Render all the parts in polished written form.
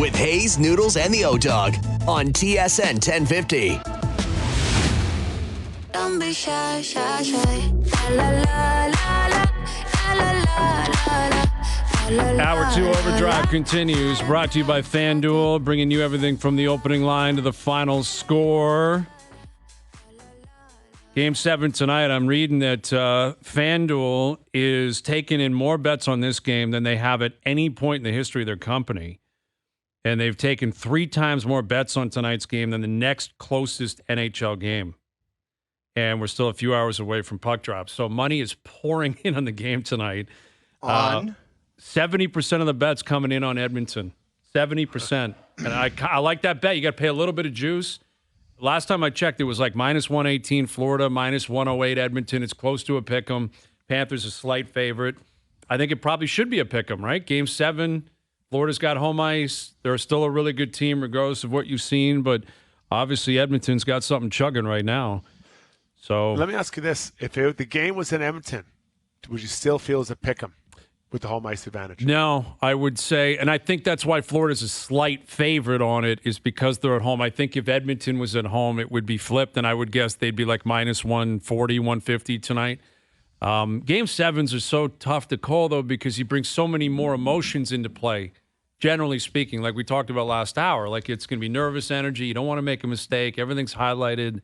with Hayes, Noodles, and the O-Dog on TSN 1050. Don't be shy, shy, shy. La, la, la, la, la, la, la, la. Hour 2 Overdrive continues, brought to you by FanDuel, bringing you everything from the opening line to the final score. Game 7 tonight, I'm reading that FanDuel is taking in more bets on this game than they have at any point in the history of their company. And they've taken 3 times more bets on tonight's game than the next closest NHL game. And we're still a few hours away from puck drop. So money is pouring in on the game tonight. 70% of the bets coming in on Edmonton. 70%. And I like that bet. You got to pay a little bit of juice. Last time I checked, it was like minus 118 Florida, minus 108 Edmonton. It's close to a pick'em. Panthers a slight favorite. I think it probably should be a pick'em, right? Game 7, Florida's got home ice. They're still a really good team regardless of what you've seen. But obviously Edmonton's got something chugging right now. So let me ask you this. If the game was in Edmonton, would you still feel as a pick'em with the home ice advantage? No, I would say, and I think that's why Florida's a slight favorite on it, is because they're at home. I think if Edmonton was at home, it would be flipped, and I would guess they'd be like minus 140, 150 tonight. Game 7s are so tough to call, though, because you bring so many more emotions into play, generally speaking, like we talked about last hour. Like, it's going to be nervous energy. You don't want to make a mistake. Everything's highlighted.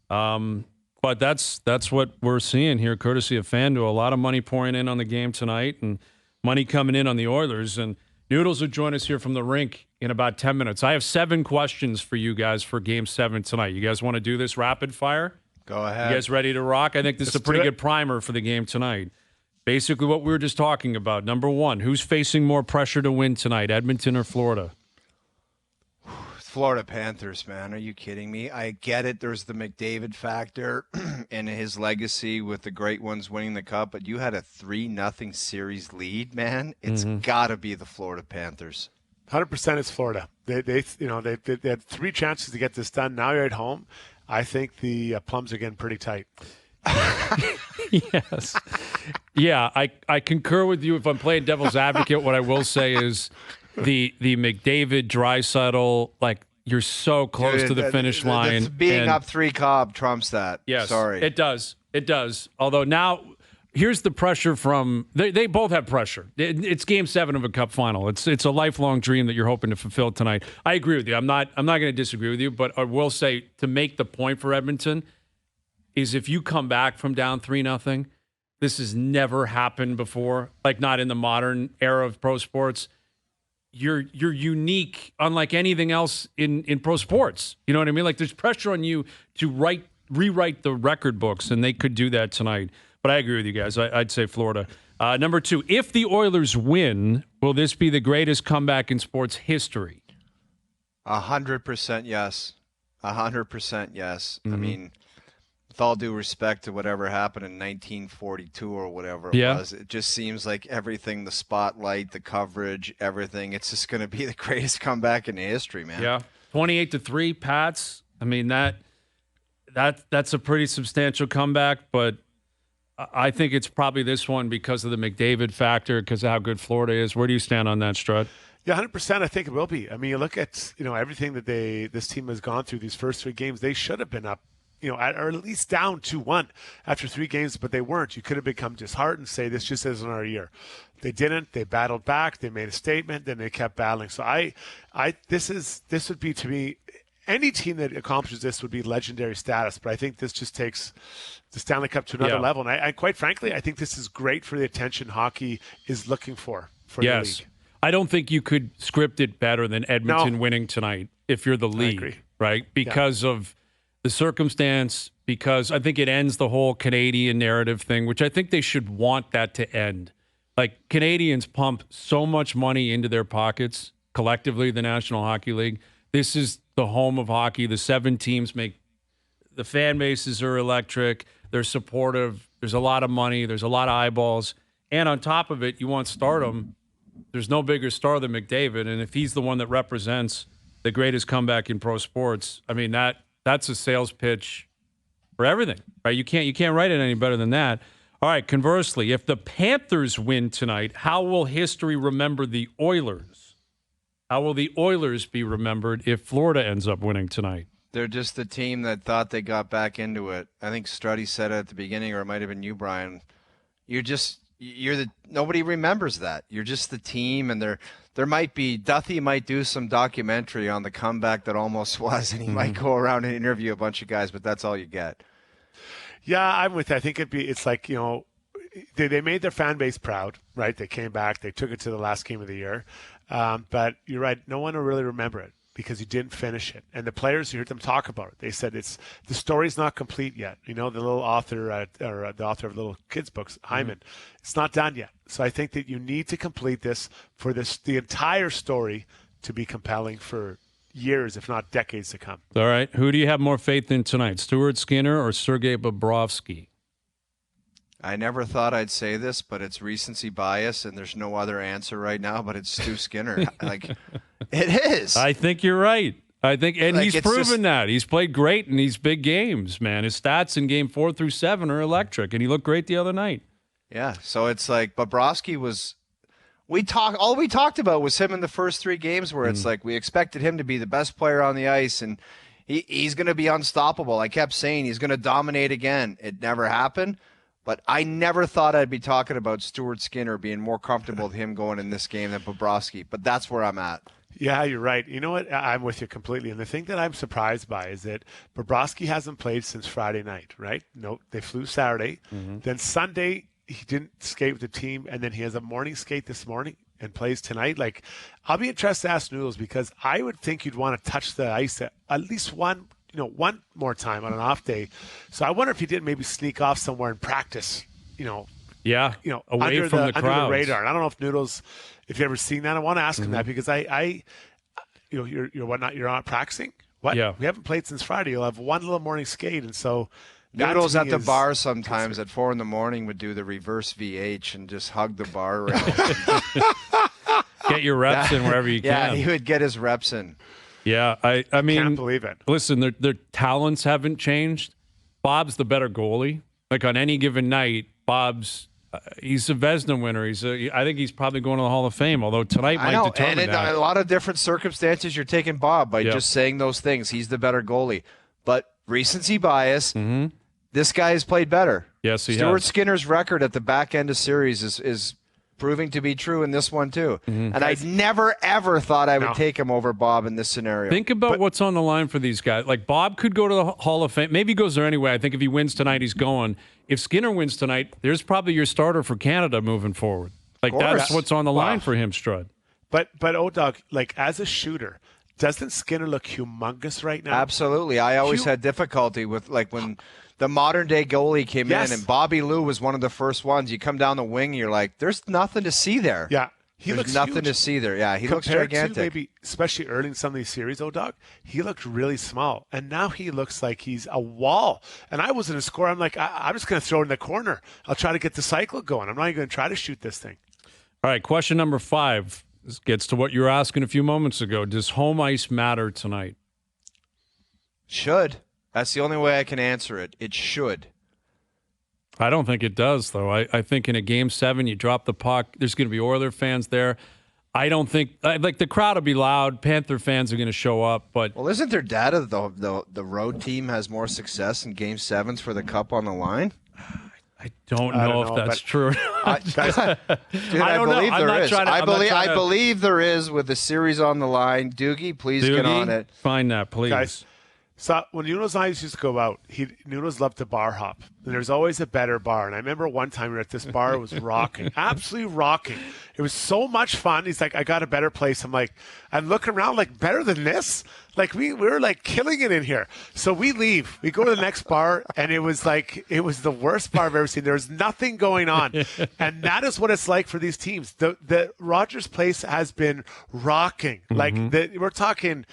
But that's what we're seeing here, courtesy of FanDuel. A lot of money pouring in on the game tonight and money coming in on the Oilers. And Noodles will join us here from the rink in about 10 minutes. I have 7 questions for you guys for Game 7 tonight. You guys want to do this rapid fire? Go ahead. You guys ready to rock? I think this is a pretty good primer for the game tonight. Basically what we were just talking about. Number 1, who's facing more pressure to win tonight, Edmonton or Florida? Florida Panthers, man. Are you kidding me? I get it. There's the McDavid factor and his legacy with the great ones winning the cup, but you had a 3-0 series lead, man. It's got to be the Florida Panthers. 100% it's Florida. They had 3 chances to get this done. Now you're at home. I think the plums are getting pretty tight. Yes. Yeah, I concur with you. If I'm playing devil's advocate, what I will say is the McDavid, Draisaitl, like, you're so close to the finish line. Being up 3 Cobb trumps that. Yes, sorry. It does. It does. Although now, here's the pressure from they both have pressure. It's Game 7 of a Cup final. It's a lifelong dream that you're hoping to fulfill tonight. I agree with you. I'm not going to disagree with you, but I will say, to make the point for Edmonton is, if you come back from down 3-0, this has never happened before. Like, not in the modern era of pro sports. You're unique, unlike anything else in pro sports. You know what I mean? Like, there's pressure on you to rewrite the record books, and they could do that tonight. But I agree with you guys. I'd say Florida. Number 2, if the Oilers win, will this be the greatest comeback in sports history? 100% yes. 100% yes. I mean, with all due respect to whatever happened in 1942 or whatever it was, it just seems like everything, the spotlight, the coverage, everything, it's just going to be the greatest comeback in history, man. Yeah. 28-3, Pats. I mean, that's a pretty substantial comeback, but I think it's probably this one because of the McDavid factor, because of how good Florida is. Where do you stand on that, Strud? Yeah, 100%. I think it will be. I mean, you look at everything that this team has gone through these first 3 games. They should have been up, or at least down 2-1 after 3 games, but they weren't. You could have become disheartened and say this just isn't our year. They didn't. They battled back. They made a statement. Then they kept battling. So this would be, to me, any team that accomplishes this would be legendary status. But I think this just takes the Stanley Cup to another level. And I quite frankly, I think this is great for the attention hockey is looking for the league. I don't think you could script it better than Edmonton winning tonight if you're the league, right? Because of the circumstance, because I think it ends the whole Canadian narrative thing, which I think they should want that to end. Like, Canadians pump so much money into their pockets, collectively, the National Hockey League. This is the home of hockey. The 7 teams make – the fan bases are electric. They're supportive. There's a lot of money. There's a lot of eyeballs. And on top of it, you want stardom. There's no bigger star than McDavid. And if he's the one that represents the greatest comeback in pro sports, I mean, that's a sales pitch for everything, right? You can't write it any better than that. All right, conversely, if the Panthers win tonight, how will history remember the Oilers? How will the Oilers be remembered if Florida ends up winning tonight? They're just the team that thought they got back into it. I think Struddy said it at the beginning, or it might have been you, Brian. Nobody remembers that. You're just the team, and there might be, Duthie might do some documentary on the comeback that almost was, and he might go around and interview a bunch of guys, but that's all you get. Yeah, I'm with you. I think it's like, they made their fan base proud, right? They came back, they took it to the last game of the year. But you're right, no one will really remember it because you didn't finish it. And the players, you heard them talk about it. They said the story's not complete yet. The little author, the author of little kids' books, Hyman, it's not done yet. So I think that you need to complete this for the entire story to be compelling for years, if not decades to come. All right. Who do you have more faith in tonight, Stuart Skinner or Sergei Bobrovsky? I never thought I'd say this, but it's recency bias, and there's no other answer right now, but it's Stu Skinner. It is. I think you're right. And he's proven that. He's played great in these big games, man. His stats in game 4 through 7 are electric, and he looked great the other night. Yeah, so it's like Bobrovsky was all we talked about was him in the first 3 games where it's like we expected him to be the best player on the ice, and he's going to be unstoppable. I kept saying he's going to dominate again. It never happened. But I never thought I'd be talking about Stuart Skinner being more comfortable with him going in this game than Bobrovsky. But that's where I'm at. Yeah, you're right. You know what? I'm with you completely. And the thing that I'm surprised by is that Bobrovsky hasn't played since Friday night, right? No, they flew Saturday. Then Sunday, he didn't skate with the team. And then he has a morning skate this morning and plays tonight. Like, I'll be interested to ask Noodles because I would think you'd want to touch the ice at least one more time on an off day. So I wonder if he didn't maybe sneak off somewhere and practice, away under from the crowds. Under the radar. And I don't know if Noodles, if you've ever seen that, I want to ask him that because you're not practicing? What? Yeah. We haven't played since Friday. You'll have one little morning skate. And so Noodles at the bar sometimes at 4 a.m. would do the reverse VH and just hug the bar rail. Get your reps in wherever you can. Yeah, he would get his reps in. Yeah, I mean, can't believe it. Listen, their talents haven't changed. Bob's the better goalie. Like on any given night, Bob's he's a Vezina winner. I think he's probably going to the Hall of Fame. Although tonight might determine and in that. a lot of different circumstances, you're taking Bob by just saying those things. He's the better goalie, but recency bias. This guy has played better. Yes, he has. Stuart Skinner's record at the back end of series is proving to be true in this one too. And I never ever thought I would take him over Bob in this scenario. Think about what's on the line for these guys. Like Bob could go to the Hall of Fame. Maybe he goes there anyway. I think if he wins tonight, he's going. If Skinner wins tonight, there's probably your starter for Canada moving forward. Like that's what's on the line for him, Strud. But O-Dog, like as a shooter, doesn't Skinner look humongous right now? Absolutely. I always had difficulty with when the modern day goalie came in and Bobby Lou was one of the first ones. You come down the wing, you're like, there's nothing to see there. Yeah. There's nothing to see there. Yeah, he looks Compared gigantic. To maybe, especially early in some of these series, O-Dog, he looked really small. And now he looks like he's a wall. And I wasn't a scorer. I'm like, I'm just going to throw it in the corner. I'll try to get the cycle going. I'm not even going to try to shoot this thing. All right, question number 5. This gets to what you were asking a few moments ago. Does home ice matter tonight? Should. That's the only way I can answer it. It should. I don't think it does, though. I think in a Game 7, you drop the puck. There's going to be Oiler fans there. I don't think the crowd will be loud. Panther fans are going to show up, but isn't there data that the road team has more success in Game 7s for the Cup on the line? I don't know if that's true. I believe there is. I believe there is with the series on the line. Doogie, please get on it. Find that, please. Guys, so when Nuno's and I used to go out, Nuno's loved to bar hop. And there's always a better bar. And I remember one time we were at this bar, it was rocking, absolutely rocking. It was so much fun. He's like, I got a better place. I'm like, I'm looking around like, better than this? Like we were like killing it in here. So we leave. We go to the next bar, and it was the worst bar I've ever seen. There was nothing going on. And that is what it's like for these teams. The Rogers Place has been rocking. Like we're talking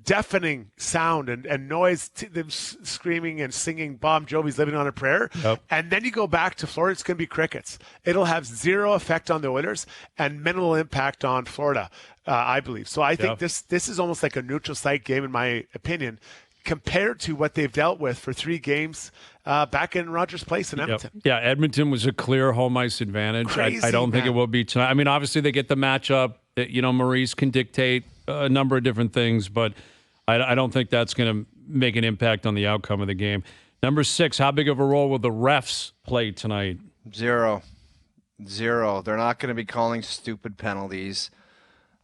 deafening sound and noise, them screaming and singing Bon Jovi's Living on a Prayer. Yep. And then you go back to Florida, it's going to be crickets. It'll have zero effect on the Oilers and minimal impact on Florida, I believe. So I think this is almost like a neutral site game, in my opinion, compared to what they've dealt with for 3 games back in Rogers Place in Edmonton. Yeah, Edmonton was a clear home ice advantage. Crazy, I don't think it will be tonight. I mean, obviously they get the matchup that, Maurice can dictate a number of different things, but I don't think that's going to make an impact on the outcome of the game. Number 6, how big of a role will the refs play tonight? Zero. They're not going to be calling stupid penalties.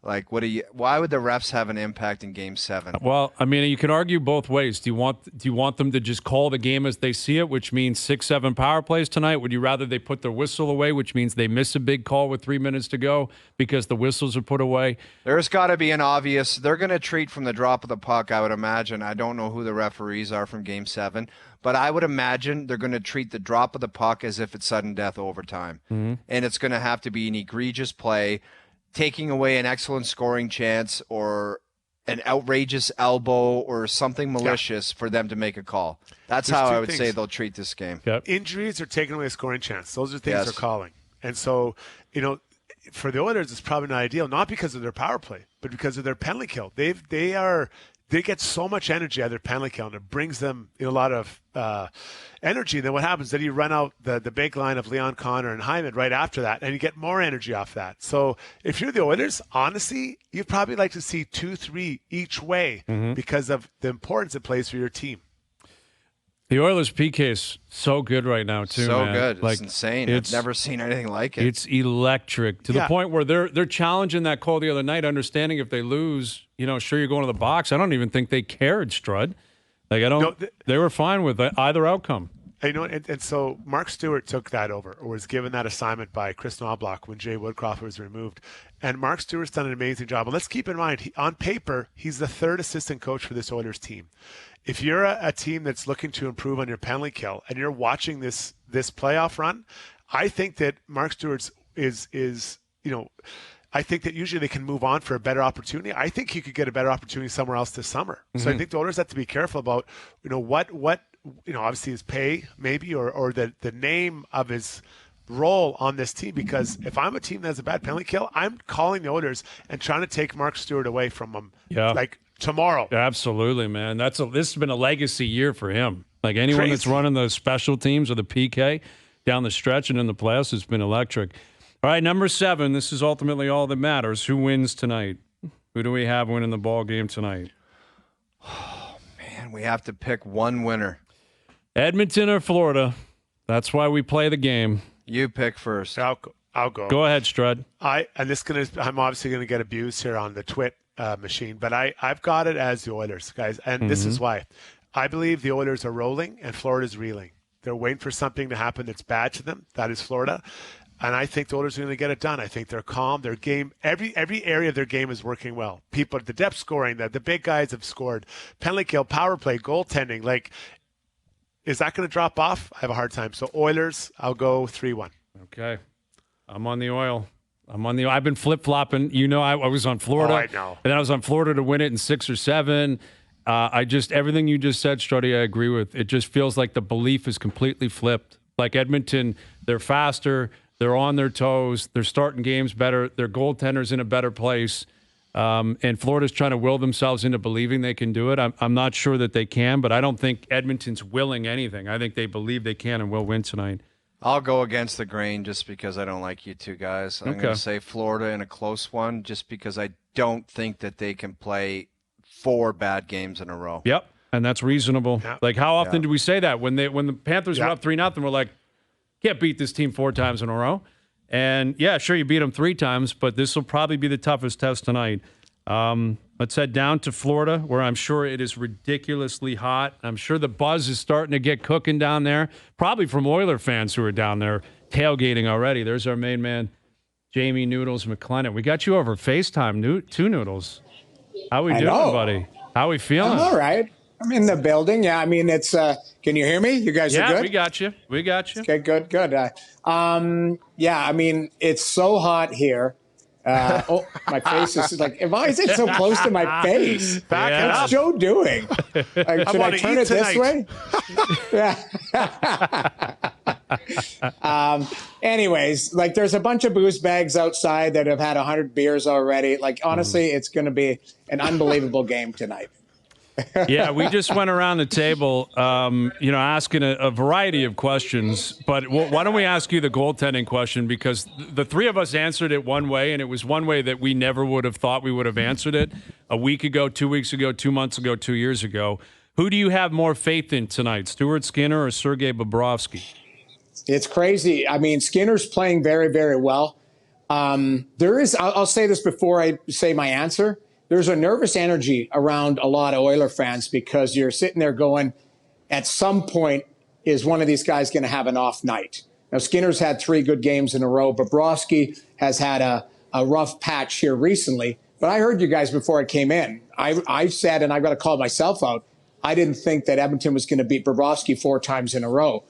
Like, why would the refs have an impact in Game 7? Well, I mean, you can argue both ways. Do you want them to just call the game as they see it, which means 6-7 power plays tonight? Would you rather they put their whistle away, which means they miss a big call with 3 minutes to go because the whistles are put away? There's got to be an obvious. They're going to treat from the drop of the puck, I would imagine. I don't know who the referees are from Game 7, but I would imagine they're going to treat the drop of the puck as if it's sudden death overtime. Mm-hmm. And it's going to have to be an egregious play, taking away an excellent scoring chance or an outrageous elbow or something malicious for them to make a call. That's how I would say they'll treat this game. Yep. Injuries are taking away a scoring chance. Those are things they're calling. And so, for the Oilers, it's probably not ideal, not because of their power play, but because of their penalty kill. They get so much energy out of their penalty kill, and it brings them a lot of energy. And then what happens? Then you run out the big line of Leon Connor and Hyman right after that, and you get more energy off that. So if you're the Oilers, honestly, you'd probably like to see 2-3 each way because of the importance it plays for your team. The Oilers' PK is so good right now, too. So man. good. It's insane. I've never seen anything like it. It's electric to the point where they're challenging that call the other night, understanding if they lose, sure, you're going to the box. I don't even think they cared, Strud. They were fine with either outcome. And so Mark Stewart took that over, or was given that assignment by Chris Knobloch when Jay Woodcroft was removed. And Mark Stewart's done an amazing job. And let's keep in mind, on paper, he's the third assistant coach for this Oilers team. If you're a team that's looking to improve on your penalty kill and you're watching this playoff run, I think that Mark Stewart's is I think that usually they can move on for a better opportunity. I think he could get a better opportunity somewhere else this summer. Mm-hmm. So I think the Oilers have to be careful about, what obviously his pay maybe or the name of his role on this team, because if I'm a team that has a bad penalty kill, I'm calling the Oilers and trying to take Mark Stewart away from him. Yeah. Like tomorrow. Absolutely, man. This has been a legacy year for him. Like anyone that's running the special teams or the PK down the stretch and in the playoffs has been electric. All right, number 7. This is ultimately all that matters. Who wins tonight? Who do we have winning the ball game tonight? Oh, man, we have to pick one winner. Edmonton or Florida. That's why we play the game. You pick first. I'll go. Go ahead, Strud. I'm obviously going to get abused here on the twit machine, but I've got it as the Oilers, guys, and this is why. I believe the Oilers are rolling and Florida's reeling. They're waiting for something to happen that's bad to them. That is Florida. And I think the Oilers are going to get it done. I think they're calm. Their game, every area of their game is working well. People, the depth scoring, the big guys have scored. Penalty kill, power play, goaltending. Like, is that going to drop off? I have a hard time. So Oilers, I'll go 3-1. Okay. I'm on the oil. I've been flip-flopping. I was on Florida. Oh, I know. And then I was on Florida to win it in 6 or 7. Everything you just said, Struddy, I agree with. It just feels like the belief is completely flipped. Like Edmonton, they're faster. They're on their toes. They're starting games better. Their goaltender's in a better place. And Florida's trying to will themselves into believing they can do it. I'm not sure that they can, but I don't think Edmonton's willing anything. I think they believe they can and will win tonight. I'll go against the grain just because I don't like you two guys. I'm going to say Florida in a close one just because I don't think that they can play 4 bad games in a row. Yep, and that's reasonable. Yep. Like, how often do we say that? When the Panthers were up 3-0, we're like, can't beat this team 4 times in a row. And, yeah, sure, you beat them 3 times, but this will probably be the toughest test tonight. Let's head down to Florida, where I'm sure it is ridiculously hot. I'm sure the buzz is starting to get cooking down there, probably from Oiler fans who are down there tailgating already. There's our main man, Jamie Noodles McLennan. We got you over FaceTime, 2 Noodles. How we doing, buddy? How we feeling? I'm all right. I'm in the building. Yeah, I mean, it's can you hear me? You guys are good? Yeah, we got you. Okay, good. Yeah, I mean, it's so hot here. My face is like, why is it so close to my face? What's Joe doing? Like, should I turn it this way? Yeah. Anyways, like, there's a bunch of booze bags outside that have had 100 beers already. Like, honestly, it's going to be an unbelievable game tonight. Yeah, we just went around the table, asking a variety of questions. But why don't we ask you the goaltending question? Because the three of us answered it one way, and it was one way that we never would have thought we would have answered it a week ago, 2 weeks ago, 2 months ago, 2 years ago. Who do you have more faith in tonight, Stuart Skinner or Sergei Bobrovsky? It's crazy. I mean, Skinner's playing very, very well. I'll say this before I say my answer. There's a nervous energy around a lot of Oiler fans because you're sitting there going, at some point, is one of these guys going to have an off night? Now, Skinner's had 3 good games in a row. Bobrovsky has had a rough patch here recently. But I heard you guys before I came in. I said, and I've got to call myself out, I didn't think that Edmonton was going to beat Bobrovsky 4 times in a row.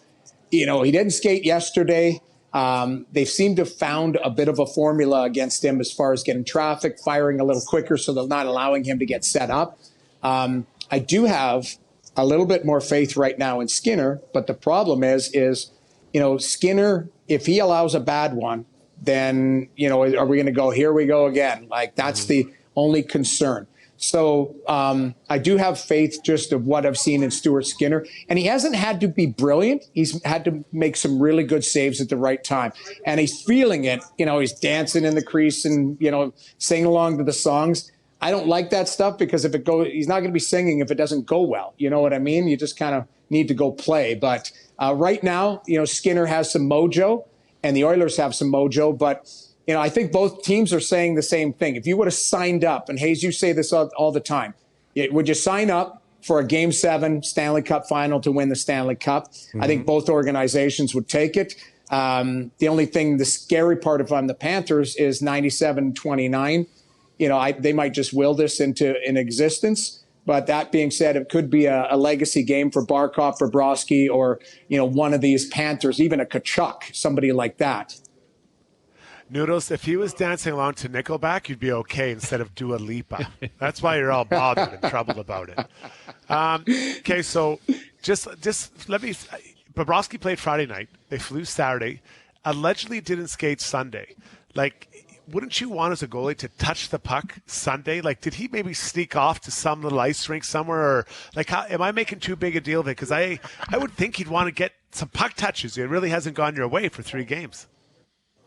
He didn't skate yesterday. They seem to have found a bit of a formula against him as far as getting traffic, firing a little quicker, so they're not allowing him to get set up. I do have a little bit more faith right now in Skinner, but the problem is Skinner, if he allows a bad one, then, are we going to go, here we go again? Like, that's the only concern. So I do have faith just of what I've seen in Stuart Skinner. And he hasn't had to be brilliant. He's had to make some really good saves at the right time. And he's feeling it. He's dancing in the crease and, singing along to the songs. I don't like that stuff because he's not going to be singing if it doesn't go well. You know what I mean? You just kind of need to go play. But right now, Skinner has some mojo and the Oilers have some mojo. But I think both teams are saying the same thing. If you would have signed up, and Hayes, you say this all the time, would you sign up for a Game 7 Stanley Cup Final to win the Stanley Cup? Mm-hmm. I think both organizations would take it. The only thing, the scary part if I'm the Panthers is 97-29. They might just will this into an existence. But that being said, it could be a legacy game for Barkov, for Bobrovsky, or, one of these Panthers, even a Kachuk, somebody like that. Noodles, if he was dancing along to Nickelback, you'd be okay instead of Dua Lipa. That's why you're all bothered and troubled about it. Okay, so just let me. Bobrovsky played Friday night. They flew Saturday. Allegedly didn't skate Sunday. Like, wouldn't you want as a goalie to touch the puck Sunday? Like, did he maybe sneak off to some little ice rink somewhere? Or, like, am I making too big a deal of it? Because I would think he'd want to get some puck touches. It really hasn't gone your way for 3 games.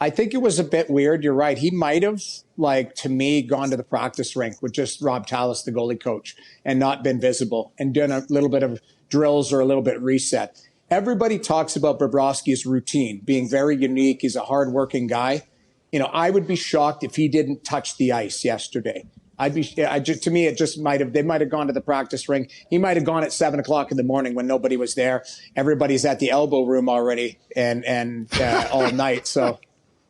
I think it was a bit weird. You're right. He might have, to me, gone to the practice rink with just Rob Tallis, the goalie coach, and not been visible and done a little bit of drills or a little bit reset. Everybody talks about Bobrovsky's routine being very unique. He's a hardworking guy. I would be shocked if he didn't touch the ice yesterday. To me, it just they might have gone to the practice rink. He might have gone at 7:00 in the morning when nobody was there. Everybody's at the elbow room already and all night. So.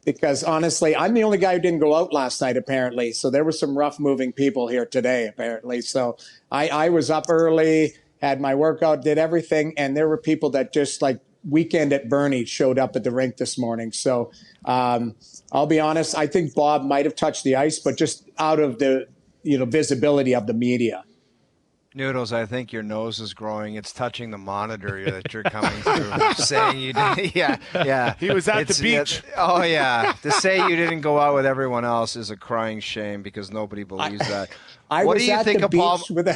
Because honestly, I'm the only guy who didn't go out last night, apparently. So there were some rough moving people here today, apparently. So I was up early, had my workout, did everything. And there were people that just weekend at Bernie showed up at the rink this morning. So I'll be honest, I think Bob might have touched the ice, but just out of the visibility of the media. Noodles, I think your nose is growing. It's touching the monitor that you're coming through. Saying you did, yeah. He was at the beach. Oh yeah. To say you didn't go out with everyone else is a crying shame because nobody believes that. What was do you at think the of Paul beach with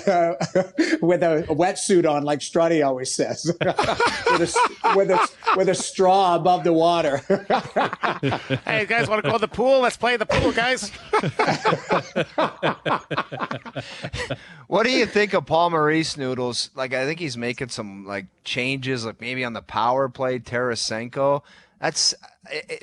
a wetsuit on, like Struddy always says, with a straw above the water. Hey, you guys want to go to the pool? Let's play the pool, guys. What do you think of Paul Maurice, Noodles? I think he's making some changes, maybe on the power play, Tarasenko. That's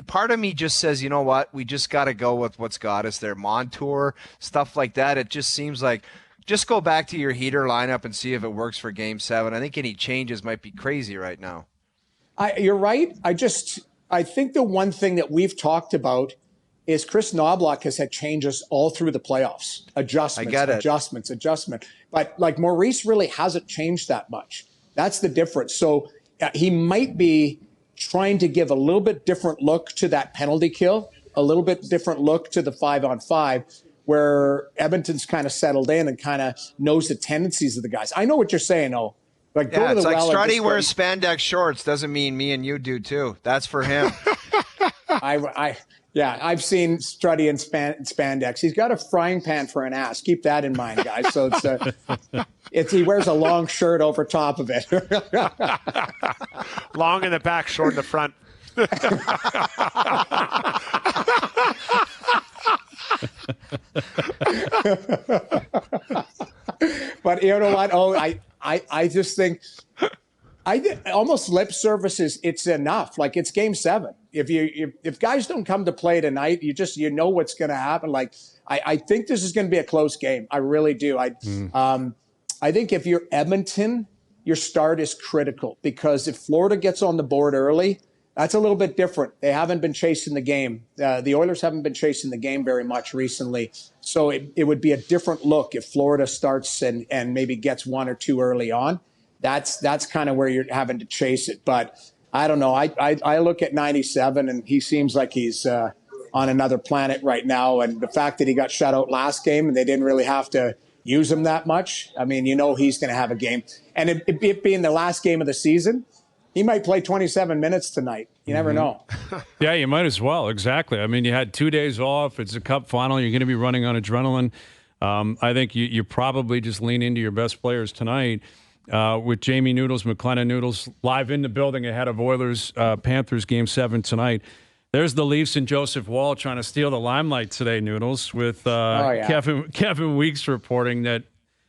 part of me just says, you know what? We just got to go with what's got us there. Montour, stuff like that. It just seems like just go back to your heater lineup and see if it works for Game 7. I think any changes might be crazy right now. You're right. I think the one thing that we've talked about is Chris Knobloch has had changes all through the playoffs. Adjustment. But Maurice really hasn't changed that much. That's the difference. So he might be trying to give a little bit different look to that penalty kill, a little bit different look to the 5-on-5, where Edmonton's kind of settled in and kind of knows the tendencies of the guys. I know what you're saying, go to the it's well. Struddy wears spandex shorts doesn't mean me and you do too. That's for him. I've seen Struddy in spandex. He's got a frying pan for an ass. Keep that in mind, guys. So he wears a long shirt over top of it. Long in the back, short in the front. But you know what? Oh, I just think almost lip services. It's enough. Like, it's Game 7. If guys don't come to play tonight, you know what's going to happen. Like, I think this is going to be a close game. I really do. I think if you're Edmonton, your start is critical, because if Florida gets on the board early, that's a little bit different. They haven't been chasing the game. The Oilers haven't been chasing the game very much recently. So it would be a different look if Florida starts and maybe gets one or two early on. That's kind of where you're having to chase it. But I don't know. I look at 97, and he seems like he's on another planet right now. And the fact that he got shut out last game and they didn't really have to use him that much, I mean, he's going to have a game. And it being the last game of the season, he might play 27 minutes tonight. You never know. Yeah, you might as well. Exactly. I mean, you had 2 days off. It's a cup final. You're going to be running on adrenaline. I think you probably just lean into your best players tonight with Jamie McLennan Noodles live in the building ahead of Oilers Panthers Game 7 tonight. There's the Leafs and Joseph Woll trying to steal the limelight today, Noodles, with Kevin Weeks reporting that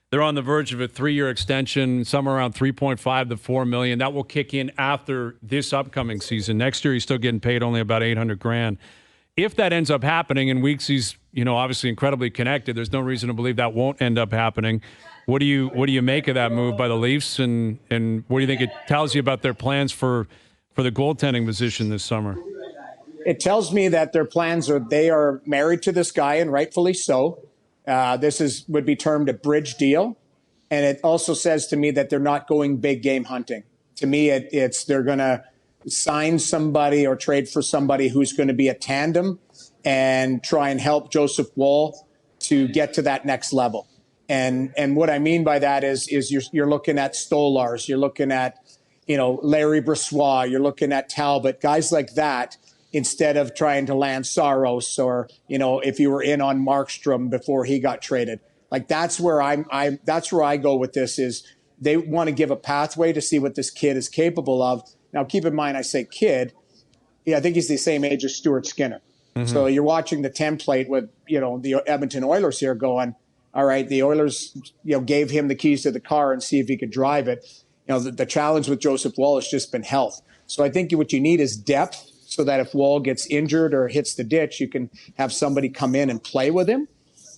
they're on the verge of a 3-year extension, somewhere around $3.5 to $4 million. That will kick in after this upcoming season. Next year, he's still getting paid only about $800,000. If that ends up happening, and Weeks, he's obviously incredibly connected. There's no reason to believe that won't end up happening. What do you make of that move by the Leafs, and what do you think it tells you about their plans for the goaltending position this summer? It tells me that their plans they are married to this guy, and rightfully so. This would be termed a bridge deal. And it also says to me that they're not going big game hunting. To me, it's they're going to sign somebody or trade for somebody who's going to be a tandem and try and help Joseph Woll to get to that next level. And what I mean by that is you're looking at Stolars, you're looking at, Larry Brossoit, you're looking at Talbot, guys like that, instead of trying to land Saros or, if you were in on Markstrom before he got traded. Like, that's where that's where I go with this, is they want to give a pathway to see what this kid is capable of. Now, keep in mind, I say kid. Yeah, I think he's the same age as Stuart Skinner. Mm-hmm. So you're watching the template with, the Edmonton Oilers here going, all right, the Oilers, gave him the keys to the car and see if he could drive it. The challenge with Joseph Woll has just been health. So I think what you need is depth, so that if Woll gets injured or hits the ditch, you can have somebody come in and play with him,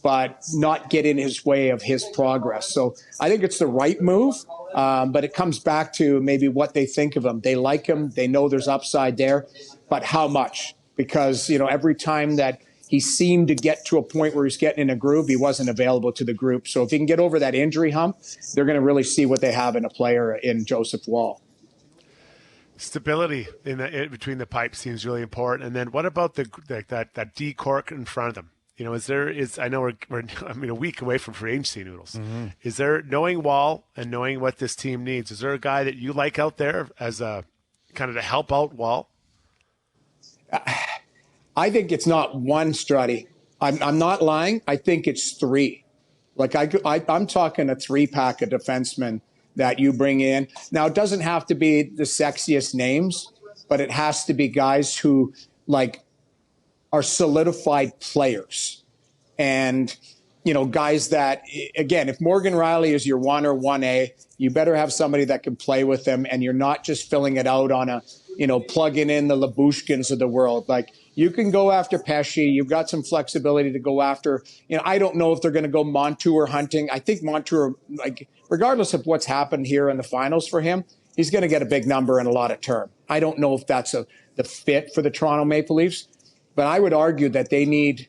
but not get in his way of his progress. So I think it's the right move, but it comes back to maybe what they think of him. They like him. They know there's upside there, but how much? Because, every time that he seemed to get to a point where he's getting in a groove, he wasn't available to the group. So if he can get over that injury hump, they're going to really see what they have in a player in Joseph Woll. Stability in between the pipes seems really important. And then what about that D cork in front of them? I know we're a week away from free agency, Noodles. Mm-hmm. Is there, knowing Woll and knowing what this team needs, is there a guy that you like out there as a kind of to help out Woll? I think it's not one, Struddy. I'm not lying. I think it's three. Like, I'm talking a 3-pack of defensemen that you bring in. Now, it doesn't have to be the sexiest names, but it has to be guys who, are solidified players. And, guys that, again, if Morgan Rielly is your 1 or 1A, you better have somebody that can play with them, and you're not just filling it out on plugging in the Labushkins of the world. Like, you can go after Pesce. You've got some flexibility to go after. I don't know if they're going to go Montour hunting. I think Montour, regardless of what's happened here in the finals for him, he's going to get a big number and a lot of term. I don't know if that's the fit for the Toronto Maple Leafs, but I would argue that they need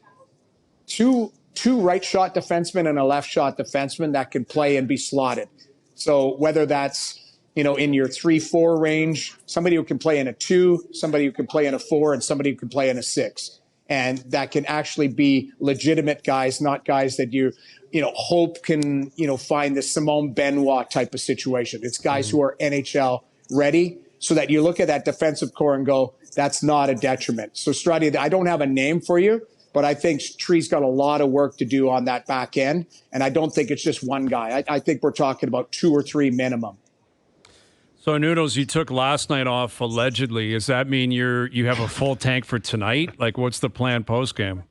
two right-shot defensemen and a left-shot defenseman that can play and be slotted. So whether that's in your 3-4 range, somebody who can play in a 2, somebody who can play in a 4, and somebody who can play in a 6. And that can actually be legitimate guys, not guys that you hope can, find the Simone Benoit type of situation. It's guys who are NHL ready so that you look at that defensive core and go, that's not a detriment. So Struddy, I don't have a name for you, but I think Tree's got a lot of work to do on that back end. And I don't think it's just one guy. I think we're talking about 2 or 3 minimum. So, Noodles, you took last night off allegedly. Does that mean you have a full tank for tonight? Like, what's the plan post-game?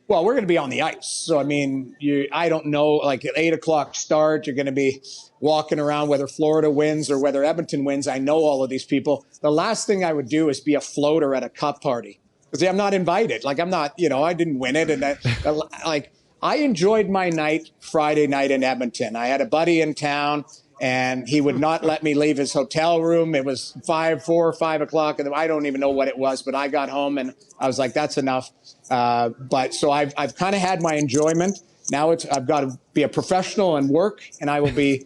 Well, we're going to be on the ice. So, I mean, I don't know, like at 8 o'clock start, you're going to be walking around whether Florida wins or whether Edmonton wins. I know all of these people. The last thing I would do is be a floater at a cup party because I'm not invited. Like, I'm not, I didn't win it. And I enjoyed my night Friday night in Edmonton. I had a buddy in town. And he would not let me leave his hotel room. It was 4 or 5 o'clock, and I don't even know what it was. But I got home, and I was like, "That's enough." But so I've kind of had my enjoyment. Now I've got to be a professional and work, and I will be.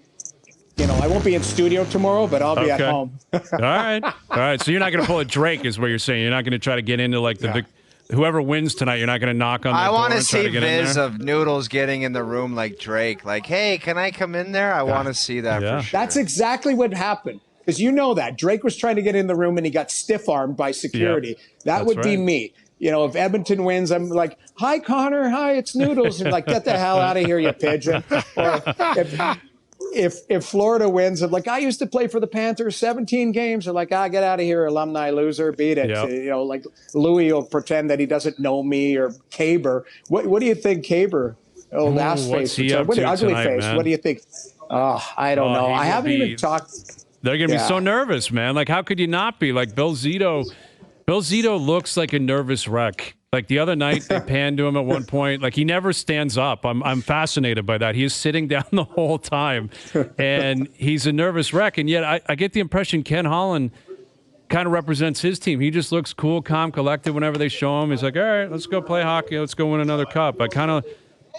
I won't be in studio tomorrow, but I'll be at home. All right. So you're not going to pull a Drake, is what you're saying. You're not going to try to get into like the big. Whoever wins tonight, you're not going to knock on the door. I want to see viz of Noodles getting in the room like Drake. Like, hey, can I come in there? I want to see that for sure. That's exactly what happened. Because that. Drake was trying to get in the room and he got stiff-armed by security. Yep. That would be me. If Edmonton wins, I'm like, hi, Connor. Hi, it's Noodles. And like, get the hell out of here, you pigeon. Or if Florida wins, I'm like, I used to play for the Panthers 17 games. They're like, get out of here, alumni loser, beat it. Yep. Like Louis will pretend that he doesn't know me, or Caber. What do you think, Caber? Old ass face. Ugly tonight, face. Man? What do you think? I don't know. I haven't even talked. They're going to be so nervous, man. Like, how could you not be? Like, Bill Zito looks like a nervous wreck. Like the other night, they panned to him at one point. Like he never stands up. I'm fascinated by that. He is sitting down the whole time, and he's a nervous wreck. And yet, I get the impression Ken Holland kind of represents his team. He just looks cool, calm, collected whenever they show him. He's like, all right, let's go play hockey. Let's go win another cup.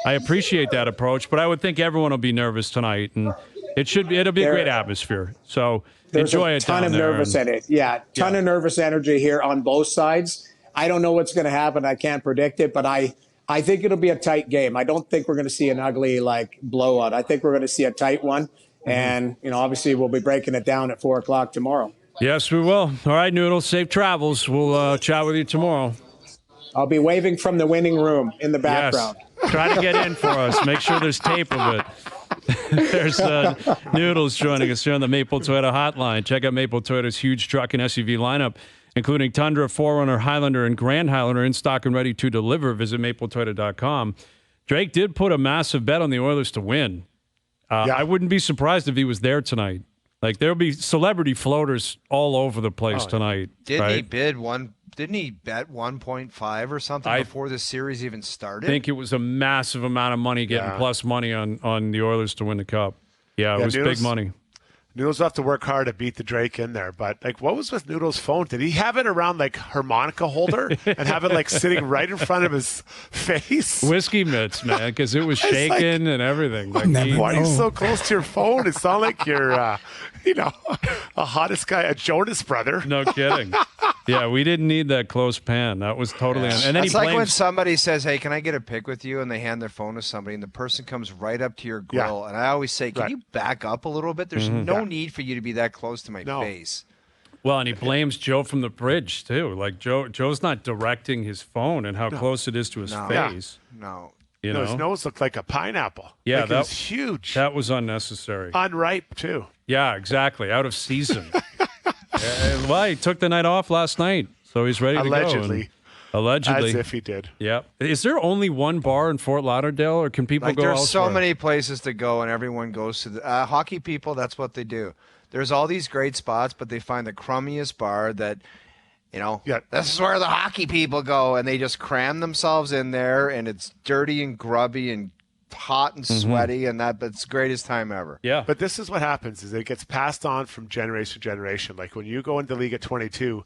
I appreciate that approach, but I would think everyone will be nervous tonight, and it'll be a great atmosphere. So enjoy it. There's a ton of nervous energy. Yeah, ton of nervous energy here on both sides. I don't know what's going to happen. I can't predict it, but I think it'll be a tight game. I don't think we're going to see an ugly blowout. I think we're going to see a tight one, and obviously we'll be breaking it down at 4 o'clock tomorrow. Yes, we will. All right, Noodles, safe travels. We'll chat with you tomorrow. I'll be waving from the winning room in the background. Yes. Try to get in for us. Make sure there's tape of it. There's Noodles joining us here on the Maple Toyota Hotline. Check out Maple Toyota's huge truck and SUV lineup, including Tundra, 4Runner, Highlander, and Grand Highlander, in stock and ready to deliver. Visit mapletoyota.com. Drake did put a massive bet on the Oilers to win. I wouldn't be surprised if he was there tonight. Like, there'll be celebrity floaters all over the place tonight. Didn't he bet 1.5 or something before the series even started? I think it was a massive amount of money getting plus money on the Oilers to win the cup. Yeah, it was big money. Noodles will have to work hard to beat the Drake in there. But, what was with Noodles' phone? Did he have it around, harmonica holder and have it, sitting right in front of his face? Whiskey mitts, man, because it was shaking and everything. Why are you so close to your phone? It's not like you're, a hottest guy, a Jonas brother. No kidding. Yeah, we didn't need that close pan. That was totally and then it's like when somebody says, hey, can I get a pic with you? And they hand their phone to somebody, and the person comes right up to your grill. Yeah. And I always say, can you back up a little bit? There's no need for you to be that close to my face. Well, and he blames Joe from the bridge, too. Like, Joe's not directing his phone and how close it is to his face. No. His nose looked like a pineapple. Yeah, that was huge. That was unnecessary. Unripe, too. Yeah, exactly. Out of season. Well, he took the night off last night, so he's ready to go. Allegedly. As if he did. Yeah. Is there only one bar in Fort Lauderdale, or can people go elsewhere? There's so many places to go, and everyone goes to the hockey people. That's what they do. There's all these great spots, but they find the crummiest bar that, this is where the hockey people go, and they just cram themselves in there, and it's dirty and grubby and hot and sweaty, but it's the greatest time ever. Yeah. But this is what happens, is it gets passed on from generation to generation. Like when you go into the league at 22,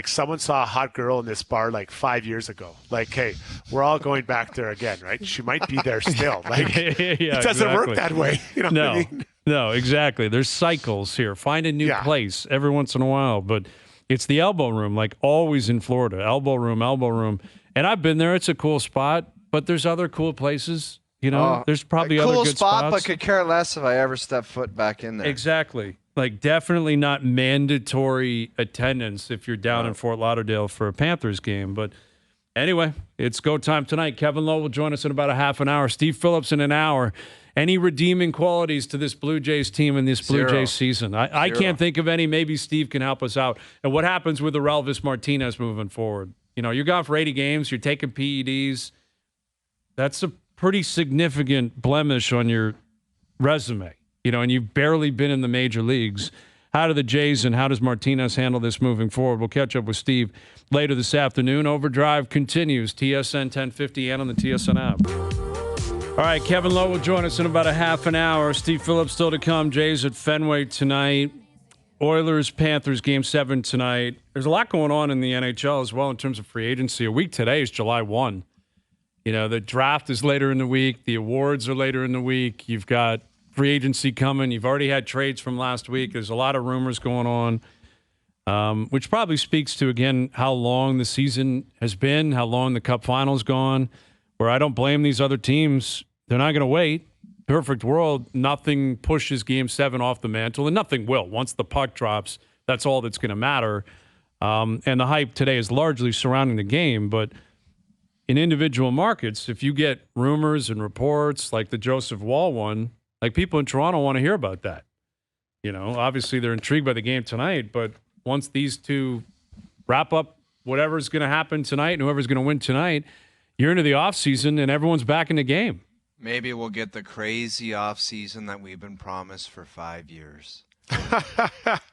someone saw a hot girl in this bar 5 years ago. Hey, we're all going back there again, right? She might be there still. It doesn't work that way. What I mean? No, exactly. There's cycles here. Find a new place every once in a while. But it's the Elbow Room, always in Florida. Elbow Room. And I've been there. It's a cool spot, but there's other cool places. There's probably other good spots. Cool spot, but could care less if I ever step foot back in there. Exactly. Like, definitely not mandatory attendance if you're down in Fort Lauderdale for a Panthers game. But anyway, it's go time tonight. Kevin Lowe will join us in about a half an hour. Steve Phillips in an hour. Any redeeming qualities to this Blue Jays team in this Blue Jays season? I can't think of any. Maybe Steve can help us out. And what happens with the Relvis Martinez moving forward? You know, you're gone for 80 games. You're taking PEDs. That's a pretty significant blemish on your resume. You know, and you've barely been in the major leagues. How do the Jays and how does Martinez handle this moving forward? We'll catch up with Steve later this afternoon. OverDrive continues. TSN 1050 and on the TSN app. All right, Kevin Lowe will join us in about a half an hour. Steve Phillips still to come. Jays at Fenway tonight. Oilers, Panthers, Game 7 tonight. There's a lot going on in the NHL as well in terms of free agency. A week today is July 1. You know, the draft is later in the week. The awards are later in the week. You've got free agency coming. You've already had trades from last week. There's a lot of rumors going on, which probably speaks to, again, how long the season has been, how long the Cup Final's gone, where I don't blame these other teams. They're not going to wait. Perfect world, nothing pushes Game 7 off the mantle, and nothing will. Once the puck drops, that's all that's going to matter. And the hype today is largely surrounding the game, but in individual markets, if you get rumors and reports like the Joseph Woll one, like, people in Toronto want to hear about that. You know, obviously they're intrigued by the game tonight, but once these two wrap up whatever's going to happen tonight and whoever's going to win tonight, you're into the offseason and everyone's back in the game. Maybe we'll get the crazy offseason that we've been promised for 5 years.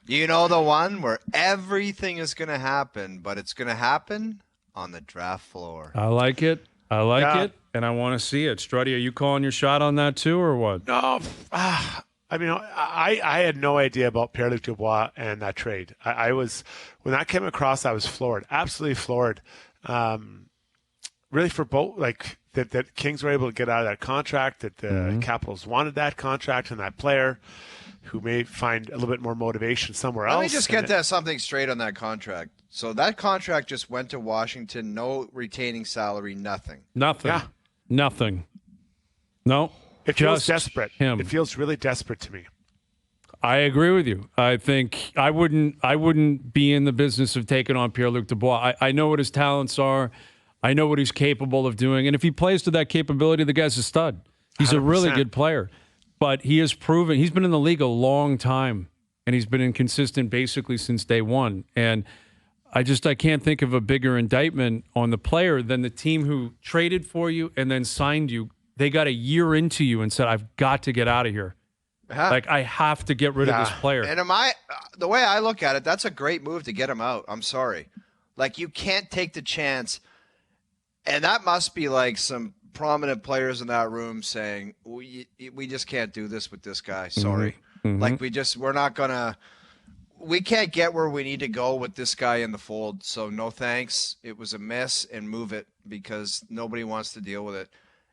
You know, the one where everything is going to happen, but it's going to happen on the draft floor. I like it. I like it, and I want to see it. Struddy, are you calling your shot on that too, or what? No, I mean, I had no idea about Pierre-Luc Dubois and that trade. I was, when that came across, I was floored, absolutely floored. Really, for both, like that Kings were able to get out of that contract, that the Capitals wanted that contract and that player, who may find a little bit more motivation somewhere else. Let me just get something straight on that contract. So that contract just went to Washington, no retaining salary, nothing. Nothing. Yeah. Nothing. No. It feels desperate. It feels really desperate to me. I agree with you. I think I wouldn't be in the business of taking on Pierre-Luc Dubois. I know what his talents are. I know what he's capable of doing. And if he plays to that capability, the guy's a stud. He's 100%. A really good player. But he has proven, he's been in the league a long time, and he's been inconsistent basically since day one. And I can't think of a bigger indictment on the player than the team who traded for you and then signed you. They got a year into you and said, I've got to get out of here. Like, I have to get rid of this player. And the way I look at it, that's a great move to get him out. I'm sorry. Like, you can't take the chance. And that must be like some prominent players in that room saying, we just can't do this with this guy. Sorry. Mm-hmm. Like, we can't get where we need to go with this guy in the fold. So no thanks. It was a miss, and move it, because nobody wants to deal with it.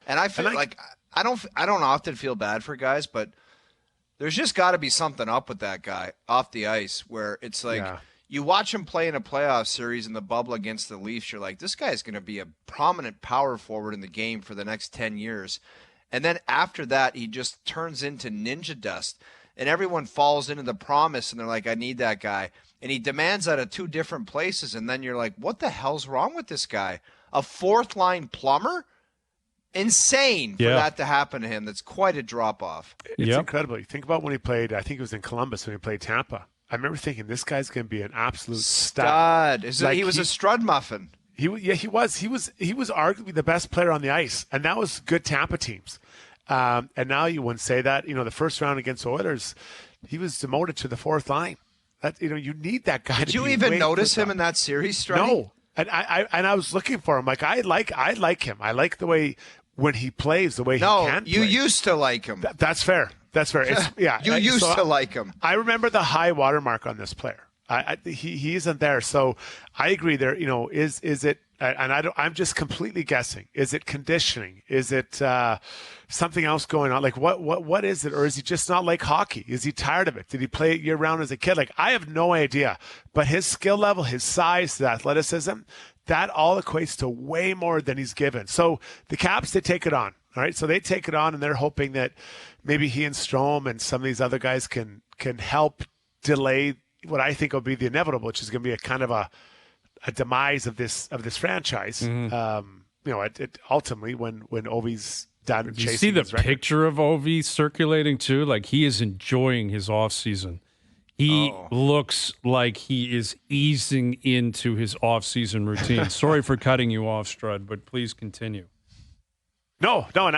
And I feel like I don't often feel bad for guys, but there's just got to be something up with that guy off the ice, where it's like, you watch him play in a playoff series in the bubble against the Leafs, you're like, this guy's going to be a prominent power forward in the game for the next 10 years. And then after that, he just turns into ninja dust, and everyone falls into the promise, and they're like, I need that guy. And he demands that at two different places, and then you're like, what the hell's wrong with this guy? A fourth-line plumber? Insane for that to happen to him. That's quite a drop-off. It's incredible. You think about when he played, I think it was in Columbus when he played Tampa. I remember thinking, this guy's going to be an absolute stud. He was a strud muffin. He was. He was arguably the best player on the ice, and that was good Tampa teams. And now you wouldn't say that. You know, the first round against Oilers, he was demoted to the fourth line. That, you know, you need that guy. Did you even notice him in that series, Struddy? No, and I was looking for him. Like, I like him. I like the way when he plays, the way he can play. You used to like him. That's fair. That's fair. You used to like him. I remember the high watermark on this player. He isn't there. So I agree there. You know, is it? And I'm just completely guessing. Is it conditioning? Is it something else going on? Like what is it? Or is he just not like hockey? Is he tired of it? Did he play it year round as a kid? Like, I have no idea. But his skill level, his size, the athleticism, that all equates to way more than he's given. So the Caps, they take it on. All right, so they take it on, and they're hoping that maybe he and Strome and some of these other guys can help delay what I think will be the inevitable, which is going to be a kind of a demise of this franchise. Ultimately when Ovi's done chasing. You see the picture of Ovi circulating too? Like, he is enjoying his off season. He looks like he is easing into his off season routine. Sorry for cutting you off, Strud, but please continue. No. But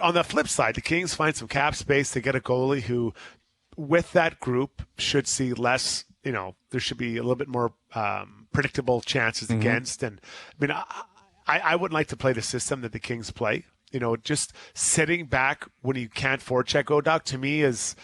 on the flip side, the Kings find some cap space to get a goalie who, with that group, should see less. There should be a little bit more predictable chances against. And I mean, I wouldn't like to play the system that the Kings play. Just sitting back when you can't forecheck O-Dog to me is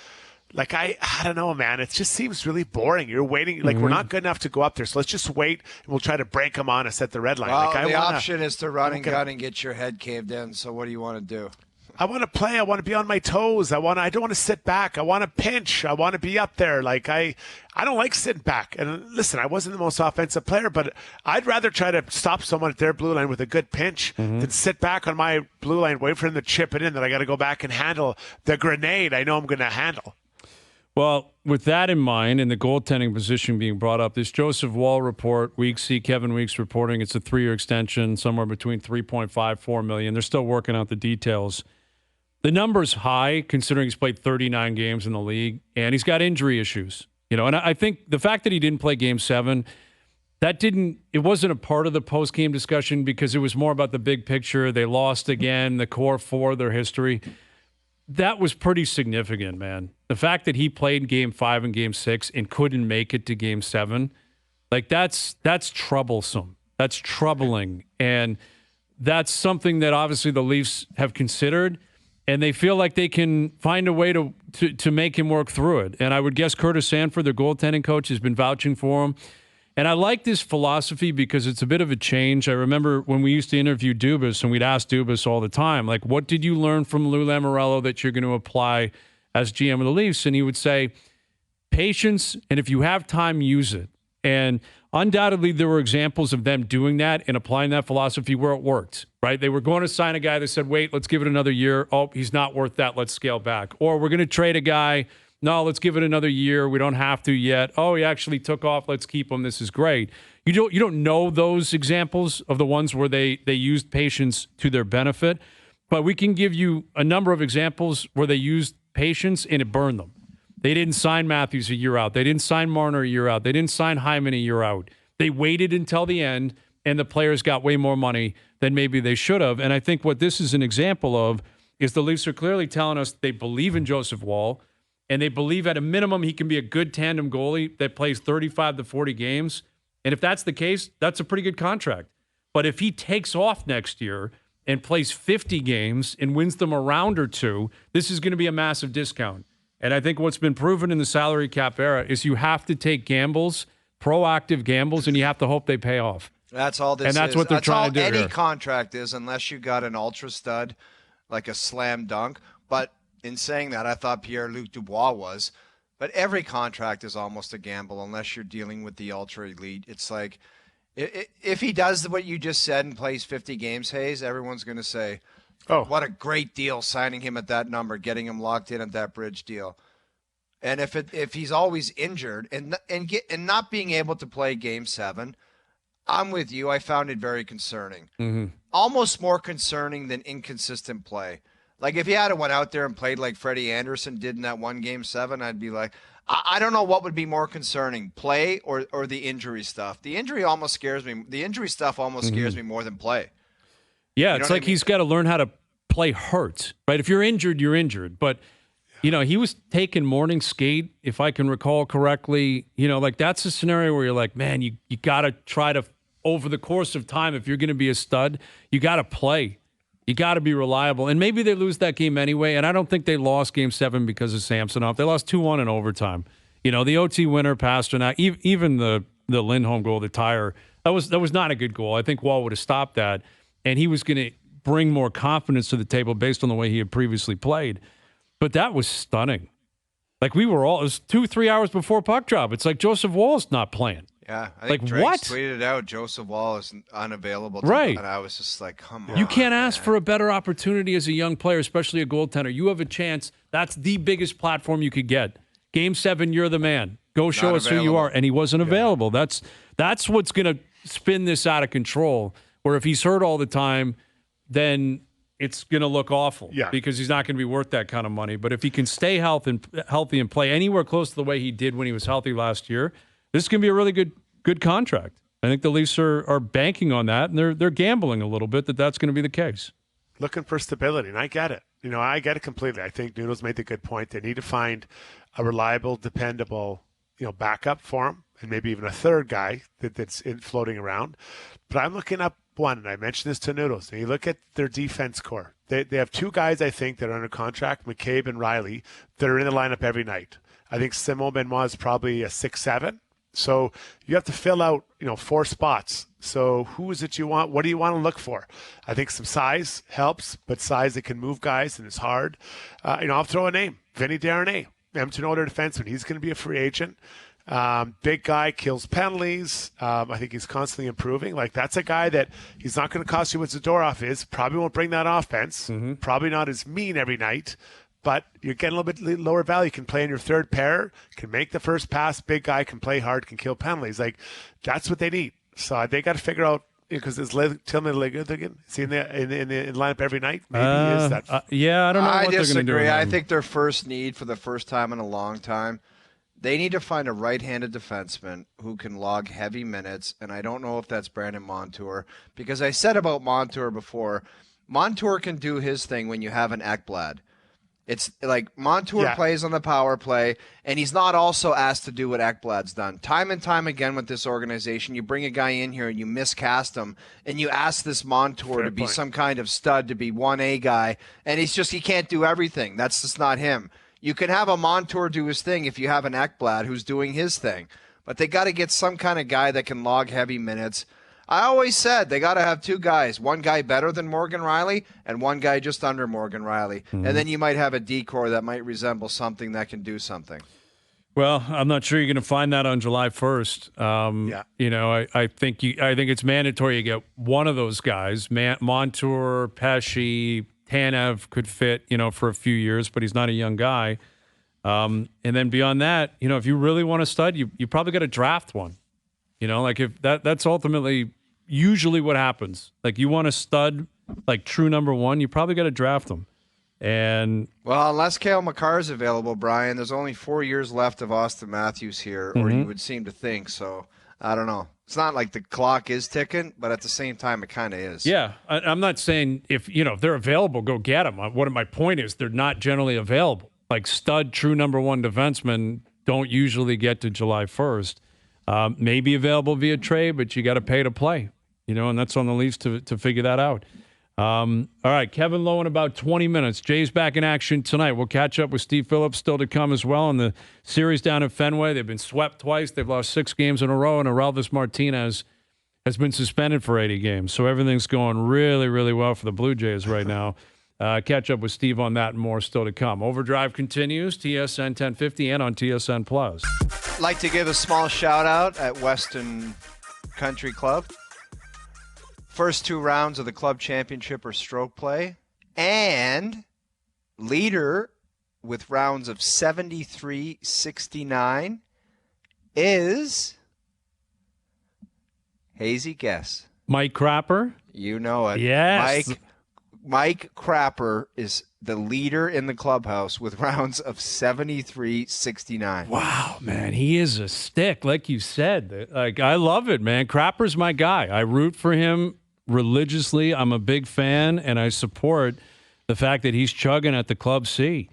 like, I don't know, man. It just seems really boring. You're waiting. Like, we're not good enough to go up there. So let's just wait and we'll try to break them on us at the red line. Well, the option is to run and gun and get your head caved in. So what do you want to do? I want to play. I want to be on my toes. I don't want to sit back. I want to pinch. I want to be up there. Like, I don't like sitting back. And listen, I wasn't the most offensive player, but I'd rather try to stop someone at their blue line with a good pinch than sit back on my blue line, wait for them to chip it in, that I got to go back and handle the grenade I know I'm going to handle. Well, with that in mind, and the goaltending position being brought up, this Joseph Woll report, Kevin Weeks reporting it's a 3-year extension, somewhere between $3.54 million. They're still working out the details. The number's high, considering he's played 39 games in the league, and he's got injury issues. And I think the fact that he didn't play Game 7, it wasn't a part of the post-game discussion because it was more about the big picture. They lost again, the core four, their history. That was pretty significant, man. The fact that he played Game 5 and Game 6 and couldn't make it to Game 7, like, that's troublesome. That's troubling. And that's something that obviously the Leafs have considered, and they feel like they can find a way to make him work through it. And I would guess Curtis Sanford, their goaltending coach, has been vouching for him. And I like this philosophy because it's a bit of a change. I remember when we used to interview Dubas, and we'd ask Dubas all the time, like, what did you learn from Lou Lamoriello that you're going to apply as GM of the Leafs? And he would say, patience, and if you have time, use it. And undoubtedly, there were examples of them doing that and applying that philosophy where it worked, right? They were going to sign a guy that said, wait, let's give it another year. Oh, he's not worth that. Let's scale back. Or we're going to trade a guy. No, let's give it another year. We don't have to yet. Oh, he actually took off. Let's keep him. This is great. You don't know those examples of the ones where they used patience to their benefit, but we can give you a number of examples where they used patience and it burned them. They didn't sign Matthews a year out. They didn't sign Marner a year out. They didn't sign Hyman a year out. They waited until the end, and the players got way more money than maybe they should have. And I think what this is an example of is the Leafs are clearly telling us they believe in Joseph Woll, and they believe at a minimum he can be a good tandem goalie that plays 35 to 40 games. And if that's the case, that's a pretty good contract. But if he takes off next year and plays 50 games and wins them a round or two, this is going to be a massive discount. And I think what's been proven in the salary cap era is you have to take gambles, proactive gambles, and you have to hope they pay off. That's all this is. And that's what they're trying to do any here. Contract is, unless you got an ultra stud, like a slam dunk. But in saying that, I thought Pierre-Luc Dubois was. But every contract is almost a gamble unless you're dealing with the ultra elite. It's like, if he does what you just said and plays 50 games, Hayes, everyone's going to say, oh, what a great deal signing him at that number, getting him locked in at that bridge deal. And if he's always injured and not being able to play Game 7, I'm with you. I found it very concerning. Mm-hmm. Almost more concerning than inconsistent play. Like, if he had went out there and played like Freddie Anderson did in that one Game 7, I'd be like, I don't know what would be more concerning, play or the injury stuff. The injury almost scares me. The injury stuff almost scares me more than play. Yeah, it's like he's got to learn how to play hurt, right? If you're injured, you're injured. But, he was taking morning skate, if I can recall correctly. Like, that's a scenario where you're like, man, you got to try to, over the course of time, if you're going to be a stud, you got to play. You got to be reliable. And maybe they lose that game anyway, and I don't think they lost Game 7 because of Samsonov. They lost 2-1 in overtime. The OT winner, Pasternak, even the Lindholm goal, the tire, that was not a good goal. I think Woll would have stopped that. And he was going to bring more confidence to the table based on the way he had previously played. But that was stunning. Like, it was 2-3 hours before puck drop. It's like Joseph Woll's not playing. Yeah, I think Drake tweeted out Joseph Woll is unavailable. Right. And I was just like, come on. You can't ask for a better opportunity as a young player, especially a goaltender. You have a chance. That's the biggest platform you could get Game 7, you're the man. Go show Not us available. who you are. And he wasn't available. That's what's going to spin this out of control, where if he's hurt all the time, then it's going to look awful because he's not going to be worth that kind of money. But if he can stay healthy and play anywhere close to the way he did when he was healthy last year, this is going to be a really good contract. I think the Leafs are banking on that, and they're gambling a little bit that's going to be the case. Looking for stability, and I get it. I get it completely. I think Noodles made the good point. They need to find a reliable, dependable, backup for him, and maybe even a third guy that's floating around. But I'm looking up one, and I mentioned this to Noodles. And you look at their defense core. They have two guys, I think, that are under contract, McCabe and Riley, that are in the lineup every night. I think Simon Benoit is probably a 6-7. So you have to fill out, 4 spots. So who is it you want? What do you want to look for? I think some size helps, but size that can move guys and is hard. I'll throw a name, Vinny Darnay, Edmonton Oilers defenseman. He's going to be a free agent. Big guy, kills penalties. I think he's constantly improving. Like, that's a guy that he's not going to cost you what Zadorov is. Probably won't bring that offense. Probably not as mean every night. But you're getting a little bit lower value. You can play in your third pair, can make the first pass. Big guy, can play hard, can kill penalties. Like, that's what they need. So they got to figure out, because it's Tillman again. Is he in the lineup every night? Maybe he is that. I don't know what they're going to do. I disagree. I think their first need for the first time in a long time, they need to find a right-handed defenseman who can log heavy minutes, and I don't know if that's Brandon Montour, because I said about Montour before, Montour can do his thing when you have an Ekblad. It's like Montour plays on the power play, and he's not also asked to do what Ekblad's done. Time and time again with this organization, you bring a guy in here and you miscast him, and you ask this Montour to be some kind of stud, to be 1A guy, and he can't do everything. That's just not him. You can have a Montour do his thing if you have an Ekblad who's doing his thing, but they got to get some kind of guy that can log heavy minutes. I always said they got to have 2 guys, one guy better than Morgan Riley and one guy just under Morgan Riley. And then you might have a D-core that might resemble something that can do something. Well, I'm not sure you're going to find that on July 1st. I think it's mandatory you get one of those guys. Montour, Pesce, Tanev could fit, for a few years, but he's not a young guy. And then beyond that, if you really want a stud, you probably got to draft one. If that's ultimately usually what happens. Like, you want a stud, like true number 1, you probably got to draft them. And well, unless Cale Makar is available, Brian, there's only 4 years left of Austin Matthews here, or you would seem to think. So I don't know. It's not like the clock is ticking, but at the same time, it kind of is. Yeah, I'm not saying if they're available, go get them. My point is they're not generally available. Like, stud, true number 1 defensemen don't usually get to July 1st. Maybe available via trade, but you got to pay to play, and that's on the Leafs to figure that out. All right, Kevin Lowe in about 20 minutes. Jay's back in action tonight. We'll catch up with Steve Phillips still to come as well in the series down at Fenway. They've been swept twice. They've lost 6 games in a row, and Aurelvis Martinez has been suspended for 80 games. So everything's going really, really well for the Blue Jays right now. Catch up with Steve on that and more still to come. Overdrive continues, TSN 1050 and on TSN Plus. Like to give a small shout out at Weston Country Club. First 2 rounds of the club championship are stroke play, and leader with rounds of 73-69 is hazy guess. Mike Crapper. You know it. Yes. Mike Crapper is the leader in the clubhouse with rounds of 73-69. Wow, man, he is a stick, like you said. Like, I love it, man. Crapper's my guy. I root for him religiously. I'm a big fan, and I support the fact that he's chugging at the Club C.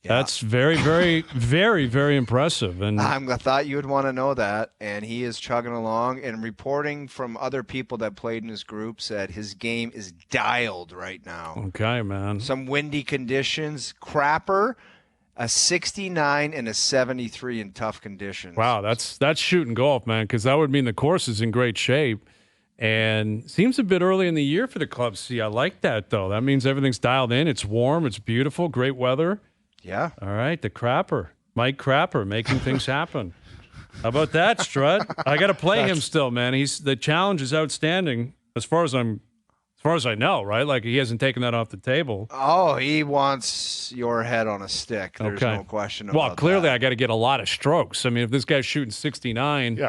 Yeah. That's very, very, very, very impressive. And I thought you would want to know that. And he is chugging along. And reporting from other people that played in his group said his game is dialed right now. Okay, man. Some windy conditions. Crapper, a 69 and a 73 in tough conditions. Wow, that's shooting golf, man, because that would mean the course is in great shape. And seems a bit early in the year for the Club C. I like that, though. That means everything's dialed in. It's warm. It's beautiful. Great weather. Yeah. All right, the Crapper. Mike Crapper making things happen. How about that, Strud? I got to play him still, man. The challenge is outstanding as far as I'm As far as I know, right? Like, he hasn't taken that off the table. Oh, he wants your head on a stick. There's no question about that. Well, clearly I got to get a lot of strokes. I mean, if this guy's shooting 69,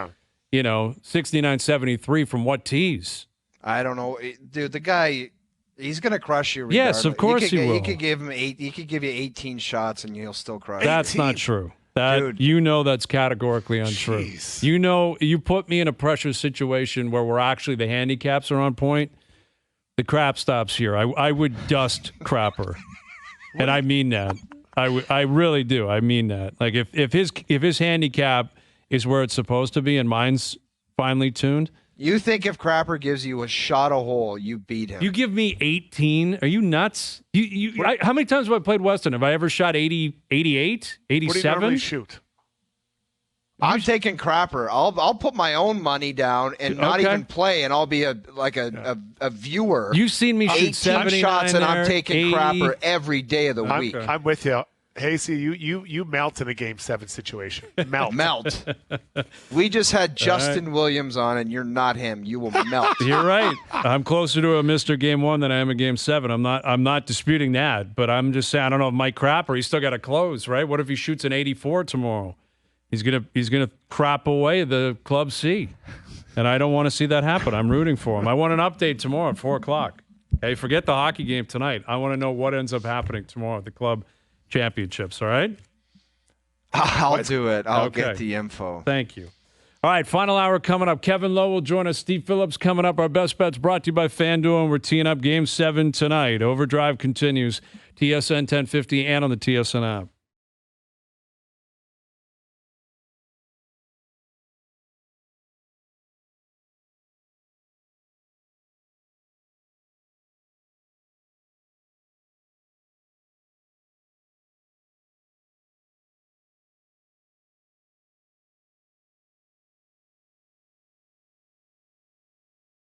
69, 73 from what tees? I don't know. Dude, the guy, he's going to crush you regardless. Yes, of course he will. He could give him he could give you 18 shots and he'll still crush you. That's not true. Dude. That's categorically untrue. Jeez. You put me in a pressure situation where the handicaps are on point. The crap stops here. I would dust Crapper, and I mean that. I really do. I mean that. Like if his handicap is where it's supposed to be and mine's finely tuned. You think if Crapper gives you a shot a hole, you beat him? You give me 18? Are you nuts? How many times have I played Weston? Have I ever shot 80, 88, 87? What do you normally shoot? I'm taking Crapper. I'll put my own money down and not even play, and I'll be a viewer. You've seen me shoot 18 shots, and I'm 80. taking Crapper every day of the week. I'm with you. Hasey, you melt in a Game 7 situation. Melt. We just had Justin Williams on, and you're not him. You will melt. You're right. I'm closer to a Mr. Game 1 than I am a Game 7. I'm not disputing that, but I'm just saying I don't know if Mike Crapper, he's still got to close, right? What if he shoots an 84 tomorrow? He's gonna crap away the Club C, and I don't want to see that happen. I'm rooting for him. I want an update tomorrow at 4:00. Hey, forget the hockey game tonight. I want to know what ends up happening tomorrow at the Club Championships. All right? I'll do it. I'll get the info. Thank you. All right, final hour coming up. Kevin Lowe will join us. Steve Phillips coming up. Our best bets brought to you by FanDuel, and we're teeing up Game 7 tonight. OverDrive continues. TSN 1050 and on the TSN app.